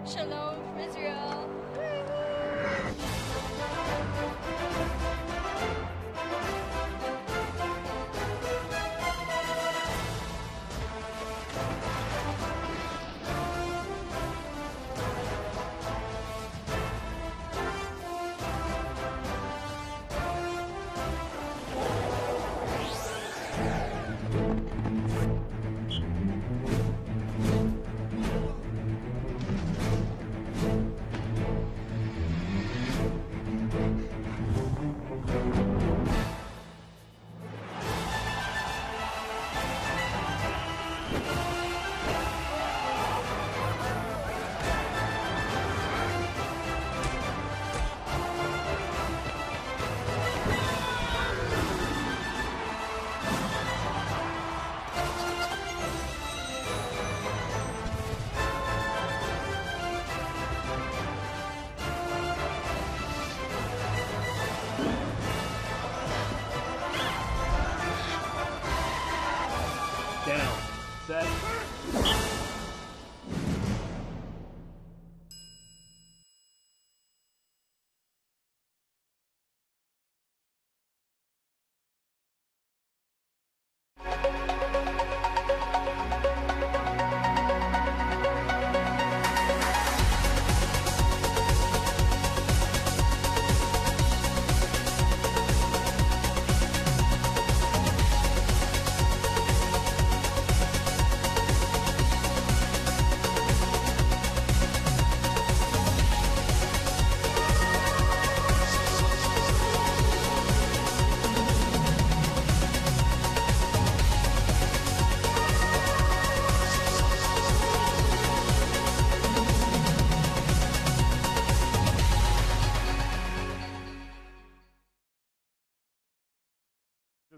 Shalom from Israel. Down. Set.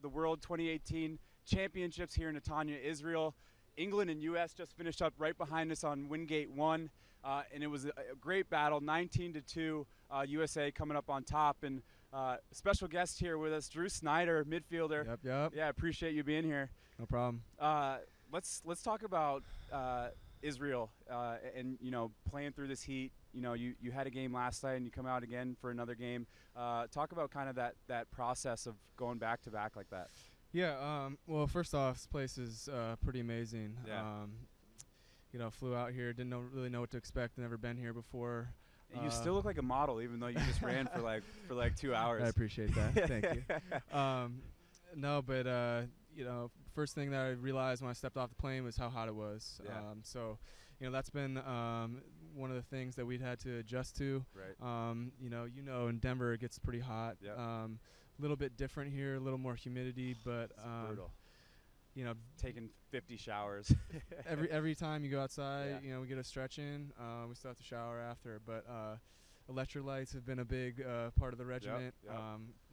The World 2018 Championships here in Netanya, Israel. England and U.S. just finished up right behind us on Wingate 1, and it was a great battle, 19-2, USA coming up on top. And special guest here with us, Drew Snyder, midfielder. Yep. Yeah, appreciate you being here. No problem. Let's talk about Israel and playing through this heat. You had a game last night and you come out again for another game. Talk about kind of that process of going back to back like that. Yeah. Well, first off, this place is pretty amazing. Yeah. Flew out here, didn't really know what to expect. Never been here before. And you still look like a model, even though you just ran for like 2 hours. I appreciate that. Thank you. No, but first thing that I realized when I stepped off the plane was how hot it was. Yeah. That's been one of the things that we'd had to adjust to. Right. In Denver it gets pretty hot. Yep. A little bit different here, a little more humidity, but It's brutal. Taking 50 showers. every time you go outside, Yeah. we get a stretch in. We still have to shower after, but electrolytes have been a big part of the regiment. Yep.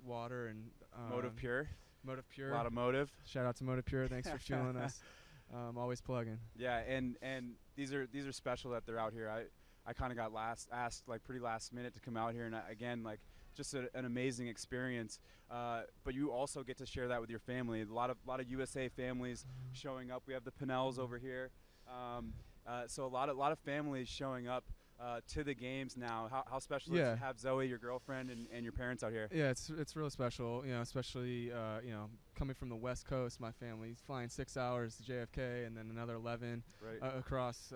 Water and Motive Pure. Motive Pure. A lot of motive. Shout out to Motive Pure. Thanks for fueling us. Always plugging. Yeah, and these are special that they're out here. I kind of got asked like pretty last minute to come out here, and again, like just an amazing experience. But you also get to share that with your family. A lot of USA families showing up. We have the Pinnells over here, so a lot of families showing up to the games now. How special is it to have Zoe, your girlfriend, and your parents out here? Yeah, it's really special. Especially coming from the West Coast, my family's flying 6 hours to JFK and then another 11 Right. across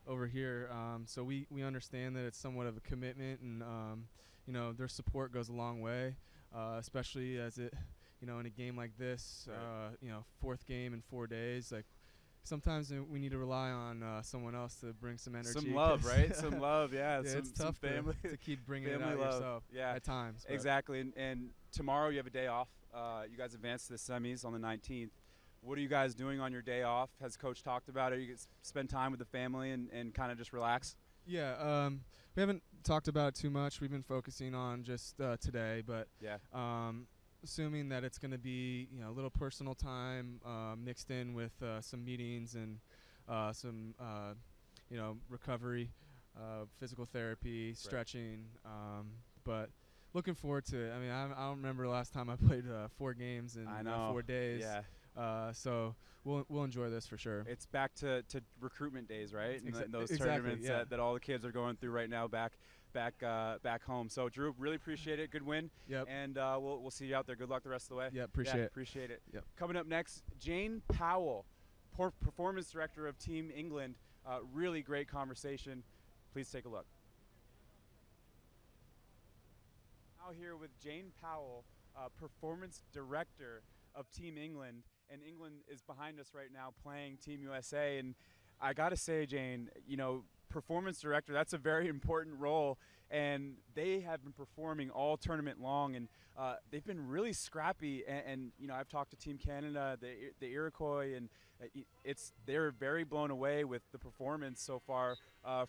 over here. So we understand that it's somewhat of a commitment, and their support goes a long way, especially as it in a game like this. Right. Fourth game in 4 days, like. Sometimes we need to rely on someone else to bring some energy. Some love, right? Some love, yeah. Yeah, it's tough family to keep bringing it family out love. yourself. Yeah, at times. Exactly. And tomorrow you have a day off. You guys advance to the semis on the 19th. What are you guys doing on your day off? Has Coach talked about it? You get spend time with the family and kind of just relax? Yeah, we haven't talked about it too much. We've been focusing on just today, but Yeah. Assuming that it's going to be a little personal time mixed in with some meetings and some recovery, physical therapy, stretching, but looking forward to it. I mean, I don't remember the last time I played 4 games in 4 days. Yeah. So we'll enjoy this for sure. It's back to recruitment days, right? And those exactly, tournaments yeah. that all the kids are going through right now back home. So Drew, really appreciate it. Good win. Yep. And we'll see you out there. Good luck the rest of the way. Yeah, appreciate it. Yep. Coming up next, Jane Powell, performance director of Team England. Really great conversation. Please take a look. Now here with Jane Powell, performance director of Team England, and England is behind us right now playing Team USA. And I gotta say, Jane, performance director, that's a very important role, and they have been performing all tournament long, and they've been really scrappy. And I've talked to Team Canada, the Iroquois, and they're very blown away with the performance so far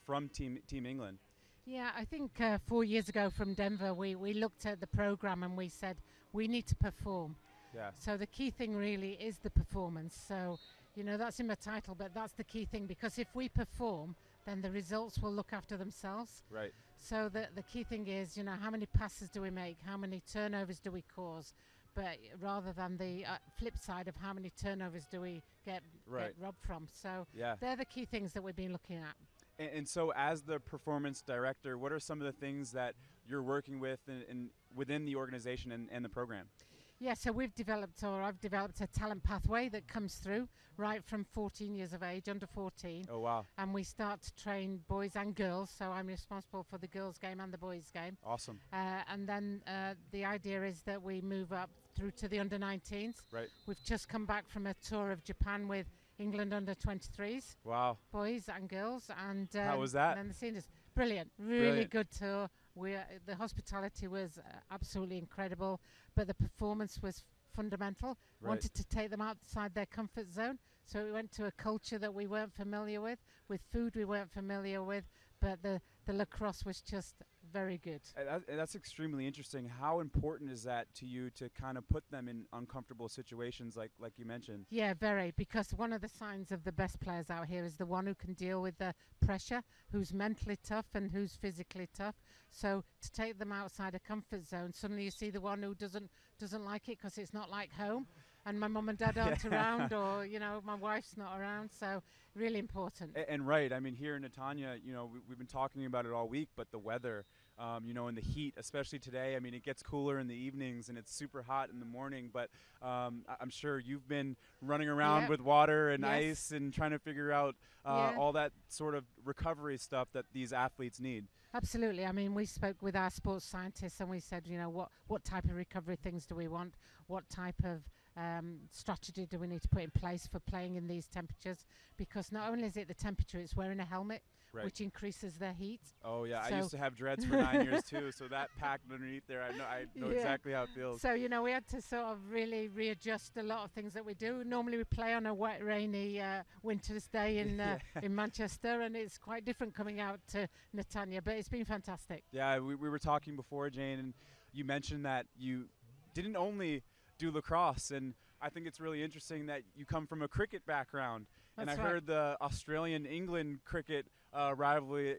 from Team England. Yeah, I think 4 years ago from Denver, we looked at the program and we said we need to perform. Yeah. So the key thing really is the performance. So, that's in my title, but that's the key thing, because if we perform, then the results will look after themselves. Right. So the key thing is, how many passes do we make? How many turnovers do we cause? But rather than the flip side of how many turnovers do we get robbed from. So they're the key things that we've been looking at. And so as the performance director, what are some of the things that you're working with within the organization and the program? Yeah, so I've developed a talent pathway that comes through right from 14 years of age, under 14. Oh, wow. And we start to train boys and girls, so I'm responsible for the girls' game and the boys' game. Awesome. And then the idea is that we move up through to the under-19s. Right. We've just come back from a tour of Japan with England under-23s. Wow. Boys and girls. And how was that? And the scene is brilliant. Really good tour. The hospitality was absolutely incredible, but the performance was fundamental. Right. Wanted to take them outside their comfort zone, so we went to a culture that we weren't familiar with food we weren't familiar with, but the lacrosse was just very good. That's extremely interesting. How important is that to you to kind of put them in uncomfortable situations like you mentioned? Yeah, very, because one of the signs of the best players out here is the one who can deal with the pressure, who's mentally tough and who's physically tough. So to take them outside a comfort zone, suddenly you see the one who doesn't like it because it's not like home, and my mum and dad aren't around, or my wife's not around. So really important. And right, I mean, here in Netanya, we've been talking about it all week, but the weather, and the heat, especially today. I mean, it gets cooler in the evenings and it's super hot in the morning, but I'm sure you've been running around with water and ice and trying to figure out all that sort of recovery stuff that these athletes need. Absolutely. I mean, we spoke with our sports scientists and we said, what type of recovery things do we want? What type of strategy do we need to put in place for playing in these temperatures? Because not only is it the temperature, it's wearing a helmet, which increases the heat. Oh yeah, I used to have dreads for 9 years too, so that packed underneath there, I know exactly how it feels. So we had to sort of really readjust a lot of things that we do. Normally we play on a wet, rainy winter's day in Manchester, and it's quite different coming out to Netanya, but it's been fantastic. Yeah, we were talking before, Jane, and you mentioned that you didn't only do lacrosse, and I think it's really interesting that you come from a cricket background. And I heard the Australian-England cricket rivalry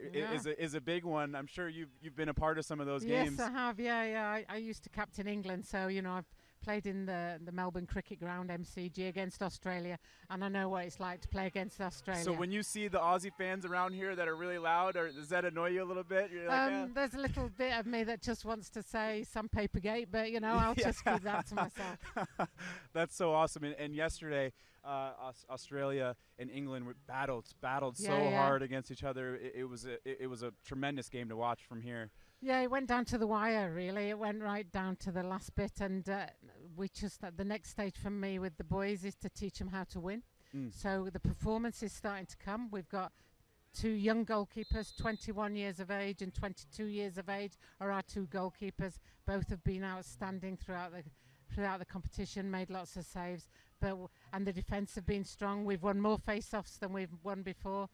is a big one. I'm sure you've been a part of some of those games. Yes, I have. Yeah. I used to captain England, so I've played in the Melbourne Cricket Ground, MCG, against Australia, and I know what it's like to play against Australia. So when you see the Aussie fans around here that are really loud, does that annoy you a little bit? You're like, there's a little bit of me that just wants to say some Papergate, but I'll just keep that to myself. That's so awesome. And yesterday, Australia and England battled so hard against each other. It was a tremendous game to watch from here. Yeah, it went down to the wire, really. It went right down to the last bit, and the next stage for me with the boys is to teach them how to win. So the performance is starting to come. We've got two young goalkeepers, 21 years of age and 22 years of age are our two goalkeepers. Both have been outstanding throughout the competition, made lots of saves, and the defence have been strong. We've won more face-offs than we've won before.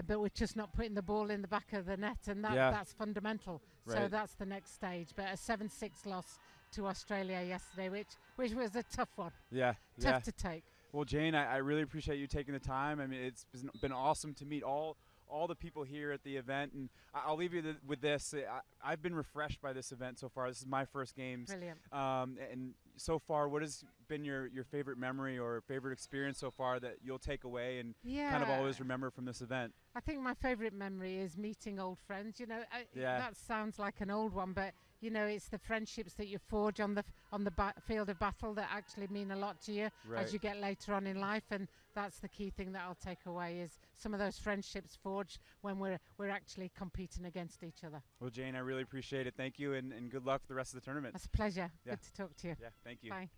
But we're just not putting the ball in the back of the net, and that's fundamental. Right. So that's the next stage. But a 7-6 loss to Australia yesterday, which was a tough one. Tough to take. Well, Jane, I really appreciate you taking the time. I mean, it's been awesome to meet all all the people here at the event. And I'll leave you with this. I've been refreshed by this event so far. This is my first games. Brilliant. And so far, what has been your favorite memory or favorite experience so far that you'll take away and kind of always remember from this event? I think my favorite memory is meeting old friends. You know, Yeah. that sounds like an old one, but you know, it's the friendships that you forge on the field of battle that actually mean a lot to you as you get later on in life, and that's the key thing that I'll take away is some of those friendships forged when we're actually competing against each other. Well, Jane, I really appreciate it. Thank you, and good luck for the rest of the tournament. That's a pleasure. Yeah. Good to talk to you. Yeah, thank you. Bye.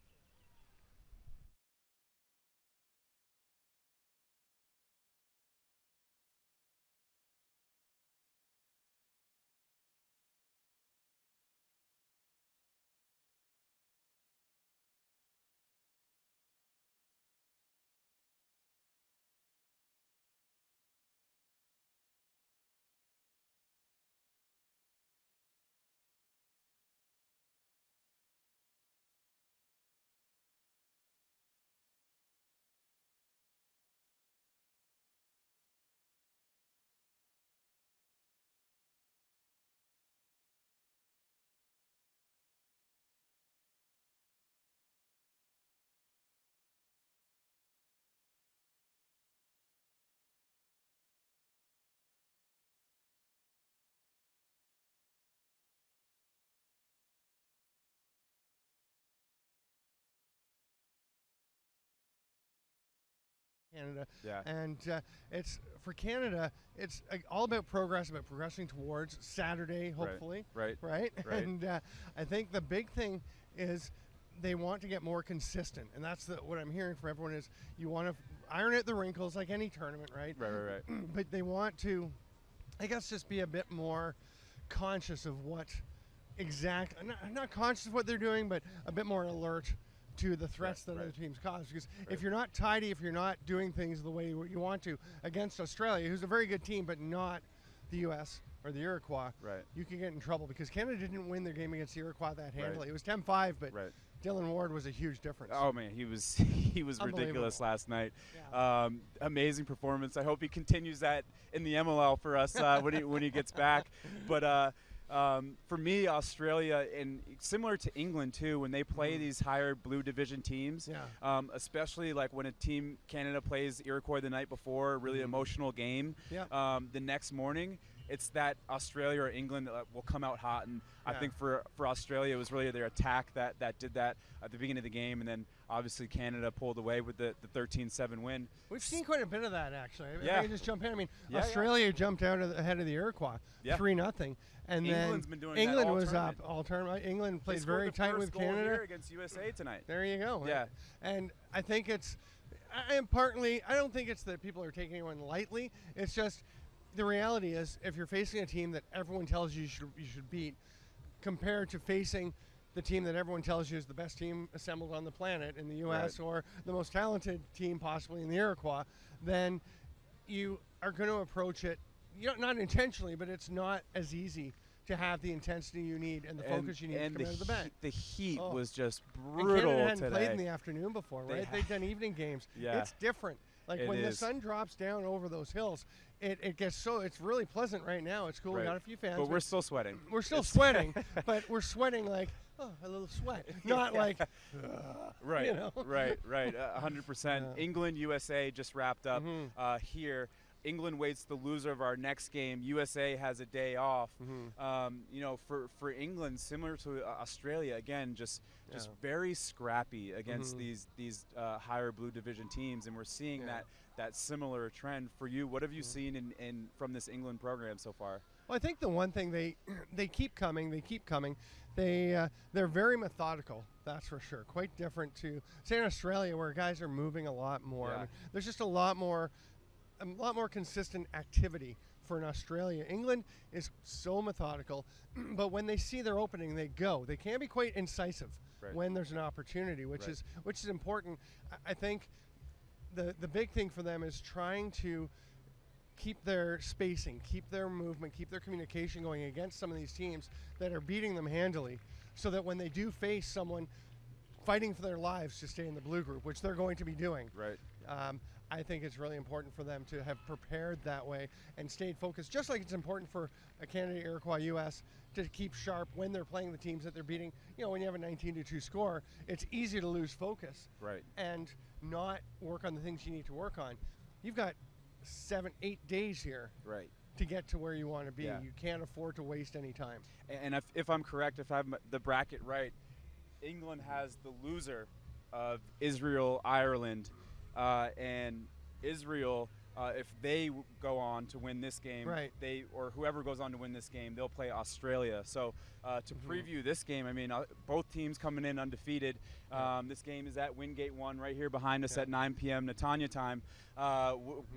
Canada. Yeah. And it's for Canada, it's all about progress, about progressing towards Saturday, hopefully. Right. And I think the big thing is they want to get more consistent. And that's what I'm hearing from everyone is you want to iron out the wrinkles like any tournament, right? Right. But they want to, I guess, just be a bit more conscious of what not conscious of what they're doing, but a bit more alert to the threats that other teams cause. Because if you're not tidy, if you're not doing things the way you want to against Australia, who's a very good team, but not the U.S. or the Iroquois, you can get in trouble because Canada didn't win their game against the Iroquois that handily. It was 10-5, but Dylan Ward was a huge difference. Oh man, he was ridiculous last night. Yeah. Amazing performance. I hope he continues that in the MLL for us when he gets back. But for me, Australia, and similar to England too, when they play these higher blue division teams, especially like when a team Canada plays Iroquois the night before, a really emotional game, the next morning, it's that Australia or England that will come out hot. And I think for Australia, it was really their attack that did that at the beginning of the game. And then obviously Canada pulled away with the 13-7 win. We've seen quite a bit of that, actually. If I can just jump in. I mean, Australia jumped out ahead of the Iroquois, 3-0. And England's then been doing England that all was tournament. up all tournament. England played They scored very the tight first with goal Canada here against USA tonight. There you go. Yeah. And I think it's, and partly, I don't think it's that people are taking anyone lightly. It's just the reality is if you're facing a team that everyone tells you should beat, compared to facing the team that everyone tells you is the best team assembled on the planet in the U.S. or the most talented team possibly in the Iroquois, then you are going to approach it, not intentionally, but it's not as easy to have the intensity you need and the focus you need to come out of the bench. The heat was just And brutal Canada hadn't today. played in the afternoon before, right? They've done evening games. Yeah. It's different. Like It when the is. sun drops down over those hills, it gets it's really pleasant right now. It's cool. We got a few fans. But we're still sweating. We're still sweating, but we're sweating like, a little sweat. Not like, right, you know? right, 100%. England, USA just wrapped up here. England waits the loser of our next game. USA has a day off. For England, similar to Australia, again, just very scrappy against these higher blue division teams, and we're seeing that similar trend for you. What have you seen in from this England program so far? Well, I think the one thing they keep coming. They're very methodical. That's for sure. Quite different to say in Australia, where guys are moving a lot more. Yeah. I mean, there's just a lot more consistent activity for an Australia. England is so methodical, but when they see their opening, they go. They can be quite incisive when there's an opportunity, which is important. I think the big thing for them is trying to keep their spacing, keep their movement, keep their communication going against some of these teams that are beating them handily, so that when they do face someone fighting for their lives to stay in the blue group, which they're going to be doing, I think it's really important for them to have prepared that way and stayed focused, just like it's important for a Canada, Iroquois, U.S. to keep sharp when they're playing the teams that they're beating. You know, when you have a 19-2 score, it's easy to lose focus and not work on the things you need to work on. You've got 7-8 days here to get to where you want to be. You can't afford to waste any time. And if I'm correct, if I have the bracket right, England has the loser of Israel, Ireland, and Israel, if they go on to win this game, or whoever goes on to win this game, they'll play Australia. So to preview this game, I mean, both teams coming in undefeated. This game is at Wingate 1 right here behind us at 9 p.m. Netanya time.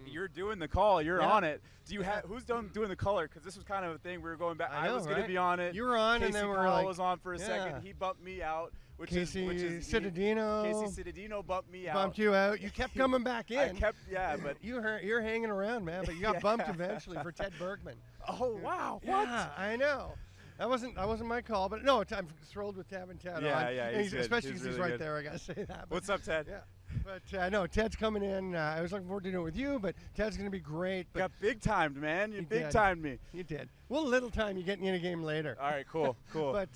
You're doing the call. You're on it. Do you have who's doing the color? Because this was kind of a thing we were going back. I was going to be on it. You were on, Casey and then we were Powell like, was on for a second. He bumped me out. Casey Citadino bumped me out. Bumped you out. You kept coming back in. I kept, but you're hanging around, man. But you got bumped eventually for Ted Bergman. Oh wow! Yeah, I know. That wasn't my call, but no, I'm thrilled with Tab and Ted. Especially because he's right there. I gotta say that. What's up, Ted? Yeah. But no, Ted's coming in. I was looking forward to doing it with you, but Ted's going to be great. Got big timed, man. You big timed me. You did. Well, little time. You get in a game later. All right, cool. But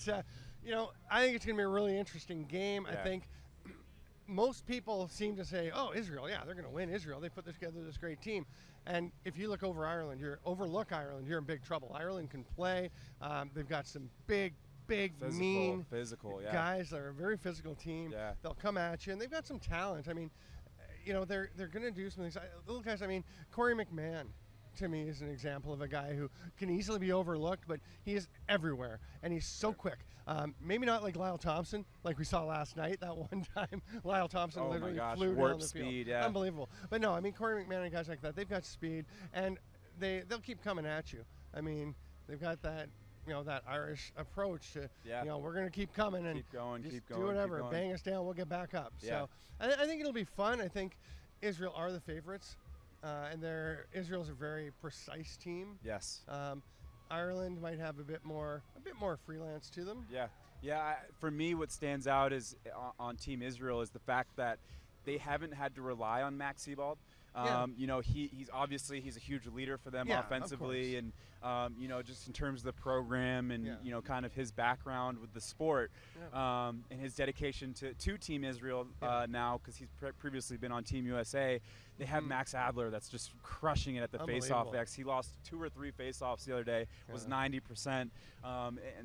you know, I think it's going to be a really interesting game. I think most people seem to say, "Oh, Israel, yeah, they're going to win. Israel, they put together this great team." And if you look over Ireland, overlook Ireland, you're in big trouble. Ireland can play. They've got some big, mean physical guys. They're a very physical team. Yeah. They'll come at you, and they've got some talent. I mean, you know, they're going to do some things. Little guys. I mean, Corey McMahon, to me, is an example of a guy who can easily be overlooked, but he is everywhere, and he's so quick. Maybe not like Lyle Thompson, like we saw last night. That one time, Lyle Thompson literally flew down the speed, field. Unbelievable. But no, I mean, Corey McMahon and guys like that, they've got speed, and they'll keep coming at you. I mean, they've got that. You know, that Irish approach to, you know, we're going to keep coming and keep going, do whatever, bang us down, we'll get back up. So I think it'll be fun. I think Israel are the favorites, and Israel's a very precise team. Yes. Ireland might have a bit more freelance to them. Yeah. For me, what stands out is on Team Israel is the fact that they haven't had to rely on Max Sebald. You know, he's a huge leader for them offensively, and you know, just in terms of the program and you know, kind of his background with the sport, and his dedication to Team Israel now, because he's previously been on Team USA. They have Max Adler that's just crushing it at the face-off X. He lost 2 or 3 face-offs the other day. Was 90%. And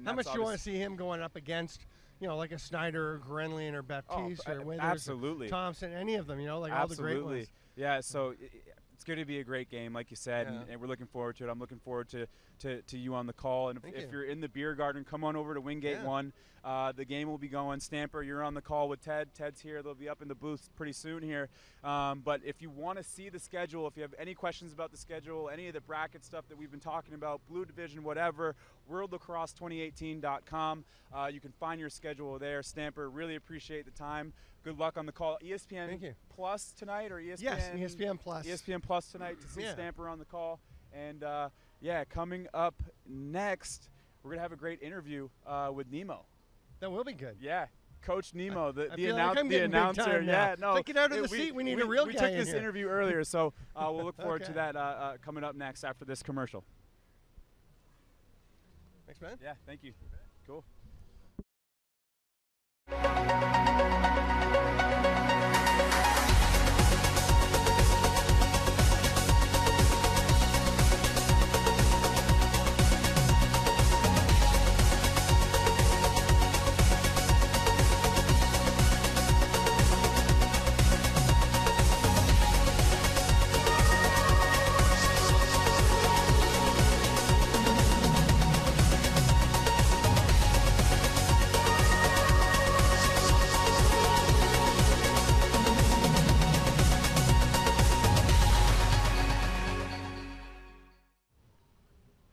how much do you want to see him going up against? You know, like a Snyder or Grenlin or Baptiste or Withers or Thompson, any of them, you know, like all the great ones. Yeah, so it's going to be a great game, like you said, and we're looking forward to it. I'm looking forward to you on the call. And if you're in the beer garden, come on over to Wingate 1. The game will be going. Stamper, you're on the call with Ted. Ted's here. They'll be up in the booth pretty soon here. But if you want to see the schedule, if you have any questions about the schedule, any of the bracket stuff that we've been talking about, Blue Division, whatever, worldlacrosse2018.com. You can find your schedule there. Stamper, really appreciate the time. Good luck on the call. ESPN Plus tonight, or ESPN? Yes, ESPN Plus. ESPN Plus tonight to see Stamper on the call. And, coming up next, we're going to have a great interview with Nemo. That will be good. Yeah. Coach Nemo, the announcer. Get out of the seat. We need a real guy. We took this interview earlier, so we'll look forward to that coming up next after this commercial. Thanks, man. Yeah, thank you. Cool.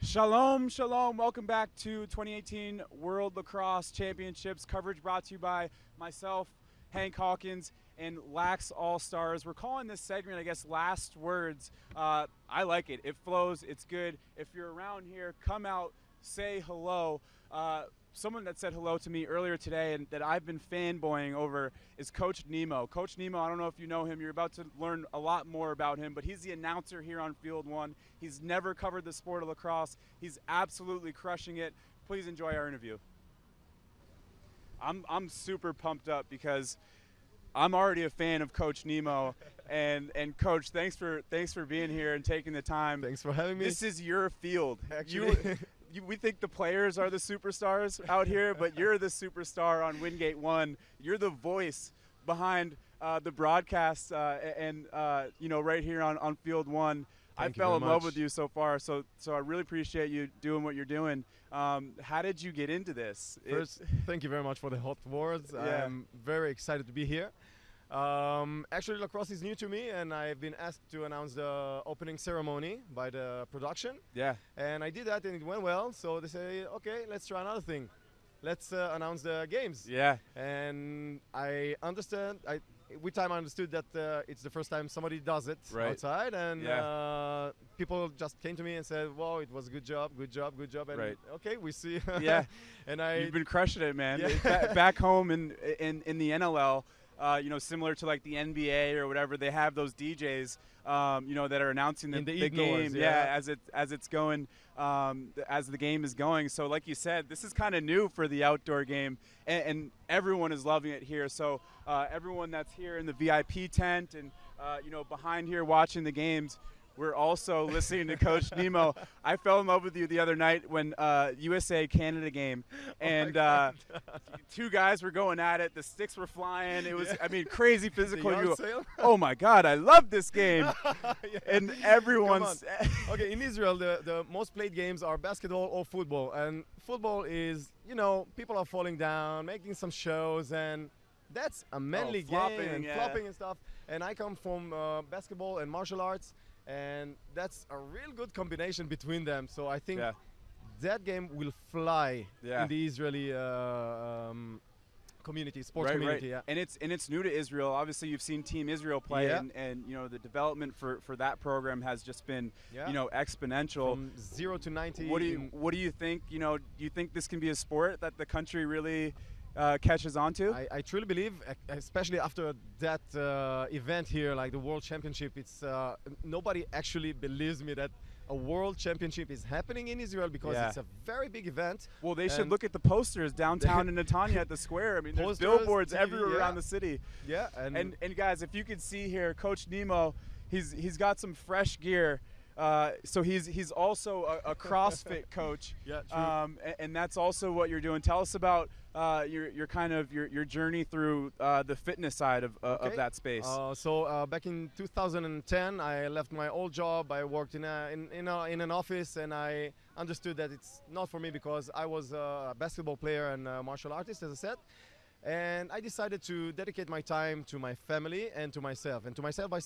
Shalom, shalom. Welcome back to 2018 World Lacrosse Championships. Coverage brought to you by myself, Hank Hawkins, and Lax All-Stars. We're calling this segment, I guess, Last Words. I like it. It flows. It's good. If you're around here, come out, say hello. someone that said hello to me earlier today and that I've been fanboying over is Coach Nemo. Coach Nemo, I don't know if you know him. You're about to learn a lot more about him, but he's the announcer here on Field One. He's never covered the sport of lacrosse. He's absolutely crushing it. Please enjoy our interview. I'm super pumped up because I'm already a fan of Coach Nemo, and Coach, thanks for being here and taking the time. Thanks for having me. This is your field. Actually, we think the players are the superstars out here, but you're the superstar on Wingate One. You're the voice behind the broadcast, and right here on Field One. I fell in love with you so far, so I really appreciate you doing what you're doing. How did you get into this? First, thank you very much for the hot words. Yeah. I'm very excited to be here. Actually, lacrosse is new to me, and I've been asked to announce the opening ceremony by the production. Yeah. And I did that, and it went well. So they say, okay, let's try another thing. Let's announce the games. Yeah. And I understand. With time I understood that it's the first time somebody does it outside, and people just came to me and said, "Wow, it was a good job," and okay, we see. Yeah, and you've been crushing it, man. Yeah. Back home in the NLL, similar to like the NBA or whatever, they have those DJs, that are announcing the game, as it's going, as the game is going. So, like you said, this is kind of new for the outdoor game, and everyone is loving it here. So, everyone that's here in the VIP tent and behind here watching the games, we're also listening to Coach Nemo. I fell in love with you the other night when USA-Canada game, and two guys were going at it. The sticks were flying. It was, crazy physical. Oh, my God, I love this game. And everyone's – Okay, in Israel, the most played games are basketball or football. And football is, people are falling down, making some shows, and that's a manly game and flopping and stuff. And I come from basketball and martial arts. And that's a real good combination between them. So I think that game will fly in the Israeli community, sports community. Yeah. And it's new to Israel. Obviously, you've seen Team Israel play, and the development for that program has just been exponential. From 0 to 90. What do you think? Do you think this can be a sport that the country really catches on to? I truly believe, especially after that event here, like the World Championship, it's nobody actually believes me that a World Championship is happening in Israel because it's a very big event. Well, they should look at the posters downtown in Netanya at the square. There's billboards everywhere around the city. Yeah, and guys, if you could see here, Coach Nemo, he's got some fresh gear. So he's also a CrossFit coach. Yeah, true. And that's also what you're doing. Tell us about your journey through the fitness side of that space. So back in 2010, I left my old job. I worked in an office, and I understood that it's not for me because I was a basketball player and a martial artist, as I said. And I decided to dedicate my time to my family and to myself. And to myself by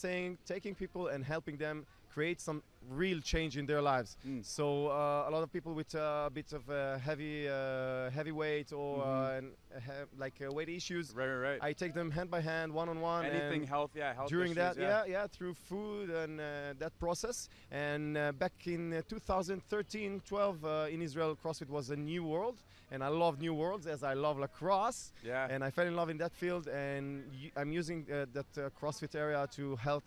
taking people and helping them create some real change in their lives. So a lot of people with a bit of heavy weight or weight issues. Right. I take them hand by hand, one-on-one. Anything health during issues, that, through food and that process. And back in 2013-12 in Israel, CrossFit was a new world. And I love new worlds as I love lacrosse. Yeah. And I fell in love in that field, and I'm using that CrossFit area to help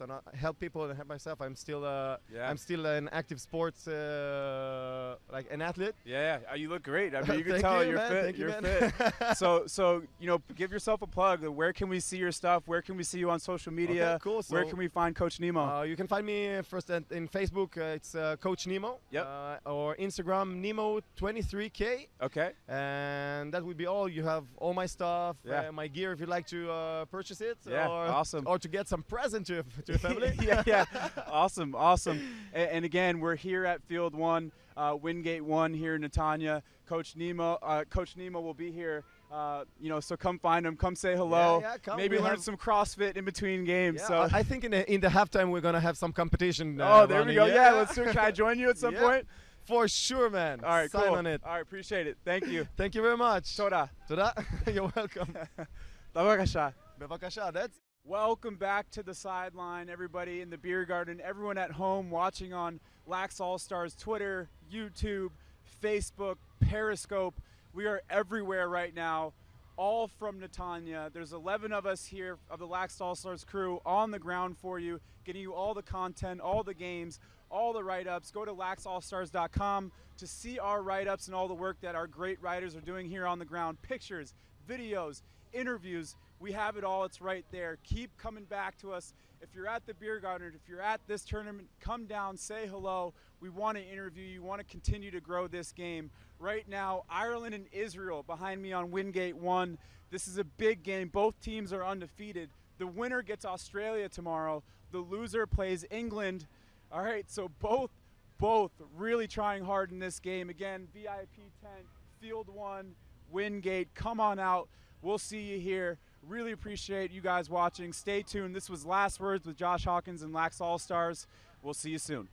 people and help myself. I'm still an active sports like an athlete. Yeah. You look great. You can tell you're fit. You're fit. So give yourself a plug. Where can we see your stuff? Where can we see you on social media? Okay, cool. Where can we find Coach Nemo? You can find me first in Facebook. It's Coach Nemo. Yep. Or Instagram Nemo23K. Okay. And that would be all. You have all my stuff, my gear if you'd like to purchase it. Awesome. Or to get some present to your family. yeah. Awesome. And again, we're here at Field One, Wingate One here in Netanya. Coach Nemo will be here. So come find him. Come say hello. Come. Maybe learn some CrossFit in between games. Yeah, so I think in the halftime we're gonna have some competition. There we go. Yeah, let's do it. Can I join you at some point? For sure, man. All right, Sign cool. on it. All right, appreciate it. Thank you. Thank you very much. Toda. You're welcome. Bevakasha. That's. Welcome back to the sideline, everybody in the beer garden, everyone at home watching on Lax All Stars Twitter, YouTube, Facebook, Periscope. We are everywhere right now, all from Netanya. There's 11 of us here of the Lacrosse All-Stars crew on the ground for you, getting you all the content, all the games, all the write-ups. Go to laxallstars.com to see our write-ups and all the work that our great writers are doing here on the ground. Pictures, videos, interviews, we have it all. It's right there. Keep coming back to us. If you're at the beer garden, if you're at this tournament, come down, say hello. We want to interview you. We want to continue to grow this game. Right now, Ireland and Israel behind me on Wingate 1. This is a big game. Both teams are undefeated. The winner gets Australia tomorrow. The loser plays England. All right, so both really trying hard in this game. Again, VIP tent, Field 1, Wingate. Come on out. We'll see you here. Really appreciate you guys watching. Stay tuned. This was Last Words with Josh Hawkins and Lax All-Stars. We'll see you soon.